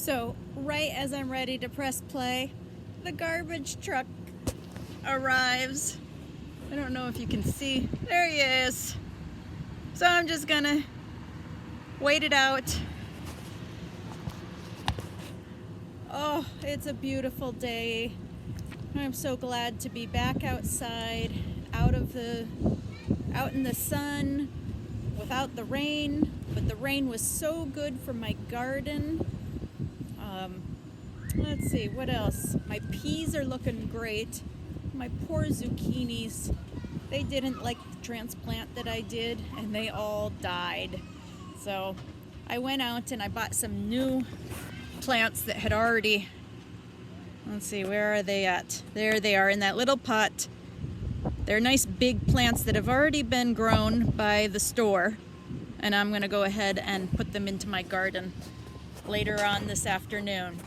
So, right as I'm ready to press play, the garbage truck arrives. I don't know if you can see. There he is. So I'm just gonna wait it out. Oh, it's a beautiful day. I'm so glad to be back outside, out in the sun, without the rain. But the rain was so good for my garden. Let's see, what else? My peas are looking great. My poor zucchinis, they didn't like the transplant that I did, and they all died. So I went out and I bought some new plants that had already, let's see, where are they at? There they are in that little pot. They're nice big plants that have already been grown by the store, and I'm gonna go ahead and put them into my garden later on this afternoon.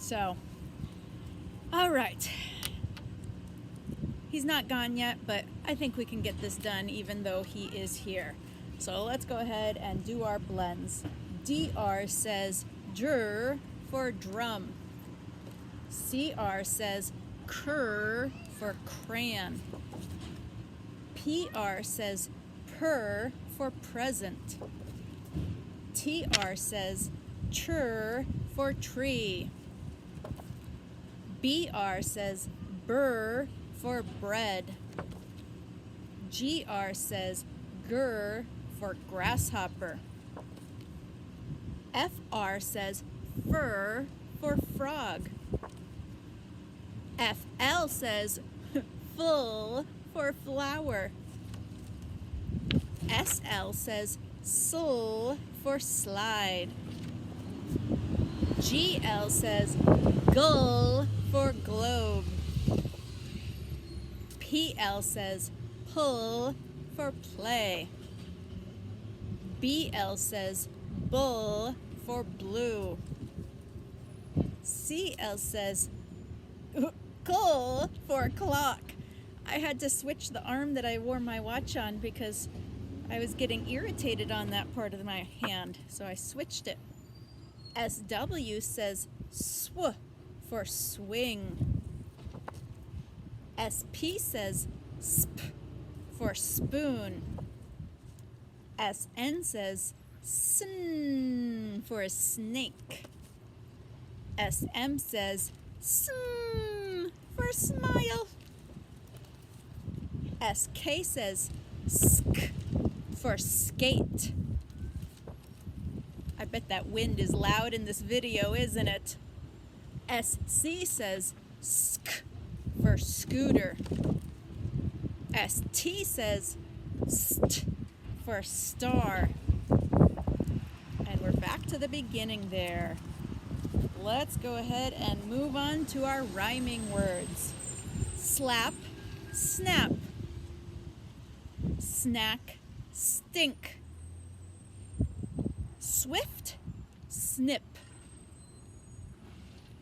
So, all right. He's not gone yet, but I think we can get this done even though he is here. So let's go ahead and do our blends. DR says dr for drum. CR says cur for crayon. PR says per for present. TR says chur for tree. BR says burr for bread. GR says gur for grasshopper. FR says fur for frog. FL says full for flower. SL says sul for slide. GL says gull for globe. PL says pull for play. BL says bull for blue. CL says cull for clock. I had to switch the arm that I wore my watch on because I was getting irritated on that part of my hand, so I switched it. SW says sw for swing. SP says sp for spoon. SN says sn for snake. SM says sm for smile. SK says sk for skate. I bet that wind is loud in this video, isn't it? SC says sk for scooter. ST says st for star. And we're back to the beginning there. Let's go ahead and move on to our rhyming words. Slap, snap. Snack, stink. Swift, snip.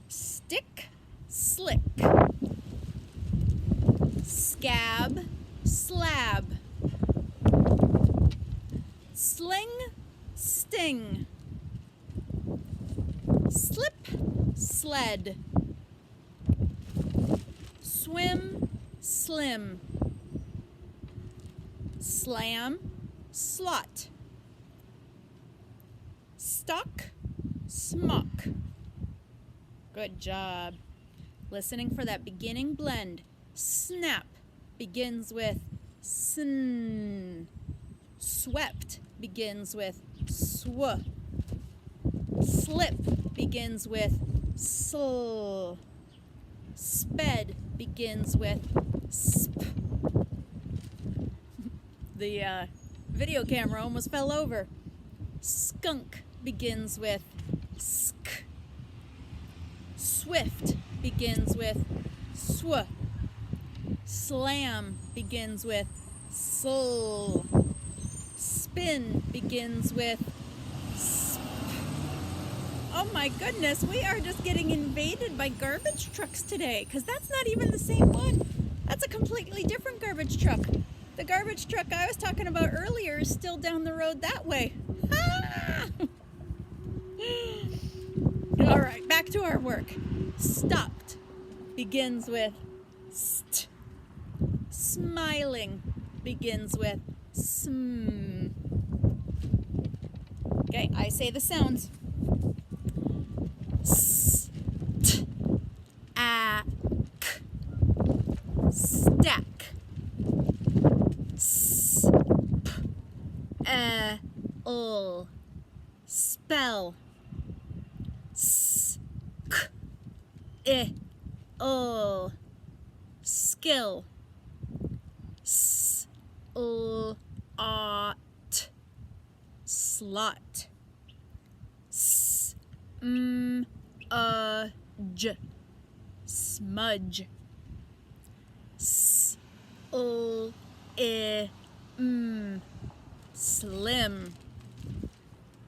Stick, slick. Scab, slab. Sling, sting. Slip, sled. Swim, slim. Slam, slot. Stock, smock. Good job. Listening for that beginning blend. Snap begins with sn. Swept begins with sw. Slip begins with sl. Sped begins with sp. The video camera almost fell over. Skunk begins with sk. Swift begins with sw. Slam begins with sul. Spin begins with sp. Oh my goodness, we are just getting invaded by garbage trucks today, because that's not even the same one. That's a completely different garbage truck. The garbage truck I was talking about earlier is still down the road that way. Ah! to our work. Stopped begins with st. Smiling begins with sm. Okay, I say the sounds. S, t, a, k. Stack. S, p, e, l. Spell. S, k, I, l. Skill. S, l, a, t. Slot. S, m, j. Smudge. S, l, I, m. Slim.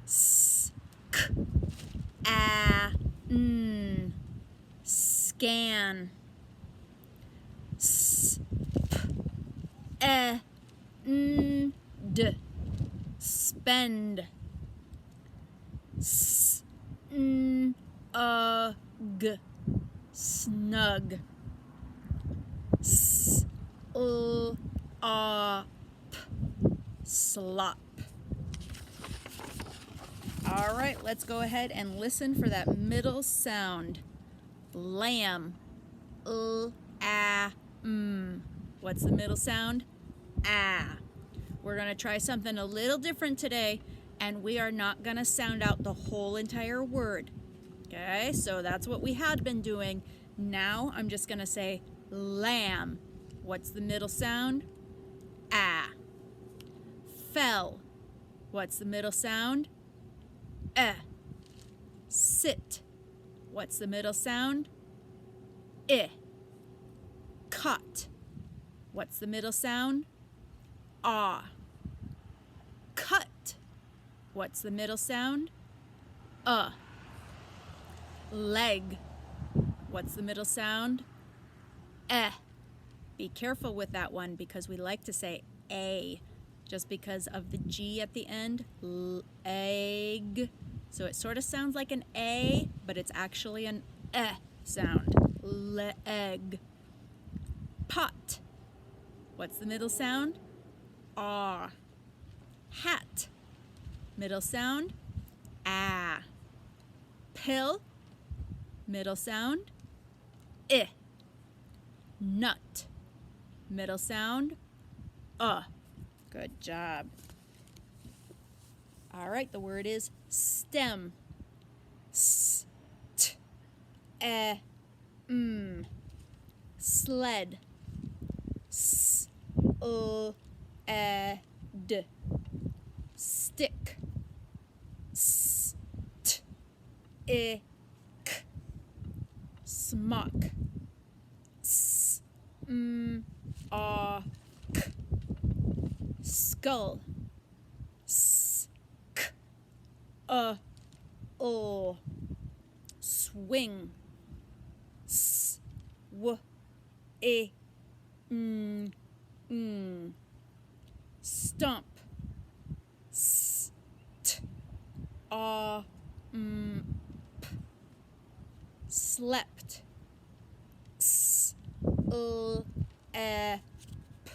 S, k, a, n. Scan. S, p, e, n, d. Spend. S, n, g. Snug. S, l, a, p. Slop. All right, let's go ahead and listen for that middle sound. Lamb. L, a, m. What's the middle sound? Ah. We're going to try something a little different today, and we are not going to sound out the whole entire word. Okay, so that's what we had been doing. Now I'm just going to say lamb. What's the middle sound? Ah. Fell. What's the middle sound? Eh. Sit. What's the middle sound? I. Caught. What's the middle sound? Ah. Cut. What's the middle sound? Leg. What's the middle sound? Eh. Be careful with that one because we like to say a just because of the G at the end. Egg. So it sort of sounds like an A, but it's actually an eh sound. Leg. Pot. What's the middle sound? Ah. Hat. Middle sound? Ah. Pill. Middle sound? I. Nut. Middle sound? Good job. All right, the word is stem. S, t, e, m. Sled. S, l, e, d. Stick. S, t, I, k. Smock. S, m, a, k. Skull. S, k, o. Swing. S, w, I, n. Stump. S, t, a, p. Slept. S, l, e, p.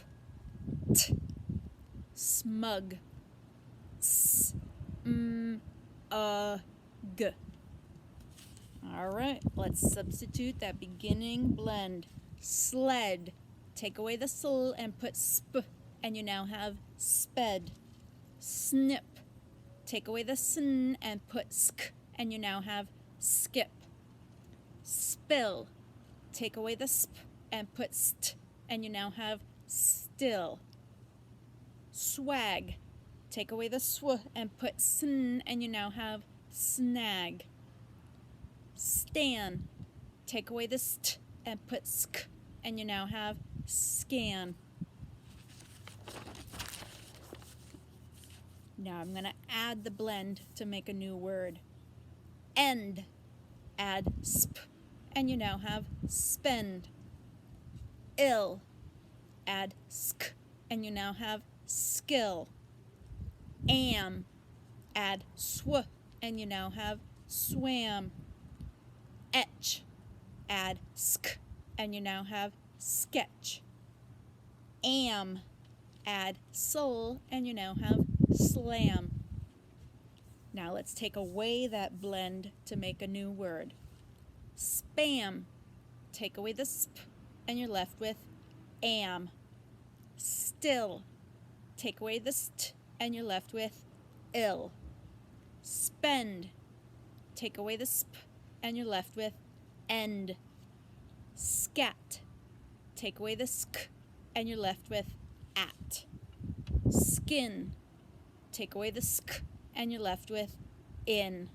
T. Smug. S, g. All right, let's substitute that beginning blend. Sled. Take away the sl and put sp, and you now have sped. Snip. Take away the sn and put sk, and you now have skip. Spill. Take away the sp and put st, and you now have still. Swag. Take away the sw and put sn, and you now have snag. Stan. Take away the st and put sk, and you now have scan. Now I'm going to add the blend to make a new word. End. Add sp, and you now have spend. Ill. Add sk, and you now have skill. Am. Add sw, and you now have swam. Etch, add sk, and you now have sketch. Am, add soul, and you now have slam. Now let's take away that blend to make a new word. Spam, take away the sp, and you're left with am. Still, take away the st, and you're left with ill. Spend, take away the sp, and you're left with end. Scat, take away the sk, and you're left with at. Skin, take away the sk, and you're left with in.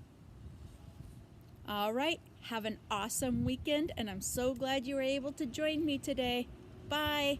All right, have an awesome weekend, and I'm so glad you were able to join me today. Bye.